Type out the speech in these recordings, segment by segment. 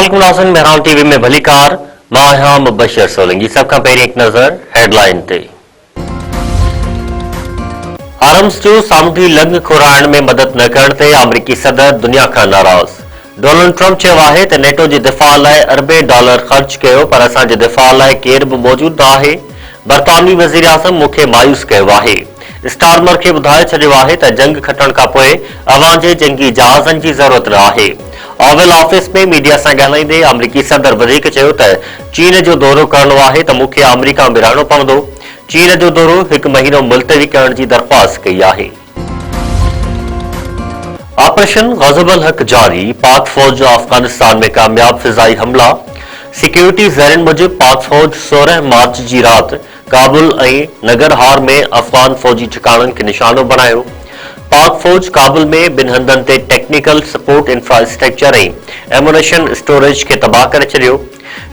अस्सलाम नाज़रीन, मेहरान टीवी में भली कार मां आहियां मुबशर सोलंकी। सब खां पहिरीं हिकु नज़र हेडलाइन ते। आरम्स जो सामूंडी लंघ खोराइण में मदद न करण ते अमरीकी सदर दुनिया खां नाराज़। डोनाल्ड ट्रंप चयो आहे त नेटो जे दिफ़ा लाइ अरबें डॉलर ख़र्च कयो, पर असांजे दिफ़ा लाइ केर बि मौजूद न आहे। बरतानवी वज़ीर आज़म मूंखे मायूस कयो आहे। स्टारमर खे ॿुधाए छॾियो आहे त जंग खटण खां पोइ अवां जे जंगी जहाज़नि जी ज़रूरत न आहे। ओवल ऑफिस में मीडिया सां ॻाल्हाईंदे अमरीकी सदर वधीक चयो त चीन जो दौरो करणो आहे त मूंखे अमरीका में रहणो पवंदो। चीन जो दौरो हिकु महीनो मुलतवी करण जी दरख़्वास्त कई आहे। ऑपरेशन ग़ज़बुल हक़ जारी। पाक फौज जो अफगानिस्तान में कामयाब फिज़ाई हमला। सिक्योरिटी ज़रियनि मूजिब पाक फौज 16 मार्च जी राति काबुल ऐं नगरहार में अफगान फौजी ठिकाणनि खे निशानो बनायो। पाक फौज काबुल में ॿिनि हंधनि ते टेक्निकल सपोर्ट इंफ्रास्ट्रक्चर ऐं एमुनेशन स्टोरेज खे तबाह करे छॾियो।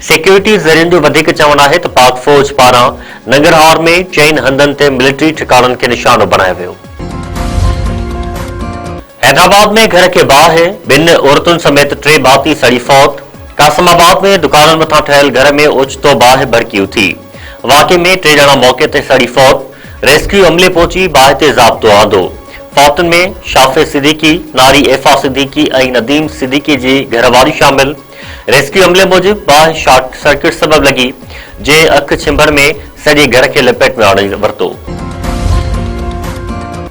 सिक्योरिटी ज़रियनि जो वधीक चवणु आहे त पाक फौज पारां नगरहार में 4 हंधनि ते मिलिट्री ठिकाणनि खे निशानो बनायो वियो। हैदराबाद में घर के बाहि 2 औरतुनि समेत 3 भाती सड़ी फौत। कासिमाबाद में दुकाननि मथां ठहियल घर में ओचितो बाहि भड़की उथी। वाक़े में 3 ॼणा मौके ते सड़ी फौत। रेस्क्यू अमले पहुची बाहि ते ज़ाब्तो आंदो। फौतुनि में शाफ़े सिद्दीकी, नारी एफा सिद्दीकी ऐं नदीम सिद्दीकी जी घरवारी शामिल। रेस्क्यू अमले मूजिब बाहि शॉर्ट सर्किट सबब लगी, जंहिं अख छिंभर में सॼे घर खे लपेट में आणे वरितो।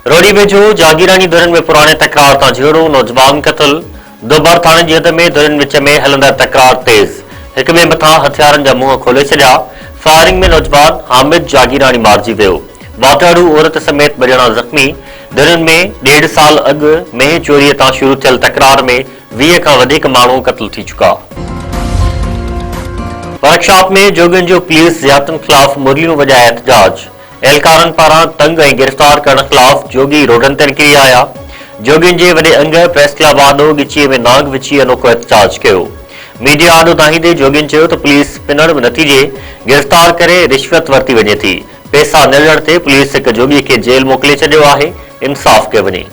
रोडी वेझो जागीरानी धुरनि में पुराणे तकरार तां झेड़ो, नौजवान क़त्ल। दोबर थाणे जी हद में धुरनि विच में हलंदड़ तकरार तेज़। हिक ॿिए मथां हथियारनि जा मुंहं खोले छॾिया। फायरिंग में नौजवान हामिद जागीरानी मारिजी वियो। वाटाड़ू औरत समेत 2 ॼणा ज़ख़्मी। धुरनि में 1.5 साल अॻु मेंह चोरीअ तां शुरू थियल तकरार में 20 खां वधीक माण्हू क़त्ल थी चुका। वर्कशॉप में जोगियुनि जो पुलिस ज़ियातुनि ख़िलाफ़ मुरलियूं वॼाए एहतजाज। एहलकारनि पारां तंग ऐं गिरफ़्तार करण ख़िलाफ़ जोगी रोडनि ते निकिरी आया। जोगियुनि जे वॾे अंग प्रेस क्लब आॾो ॻिचीअ में नांग विझी अनोखो एहतजाज कयो। मीडिया आॾो दाहींदे जोगियुनि चयो त पुलिस पिनड़ नतीजे गिरफ़्तार करे रिश्वत वरिती वञे थी। पैसा न ॾियण ते पुलिस हिक जोगी खे जेल मोकिले छॾियो आहे। इंसाफ़ कयो वञे।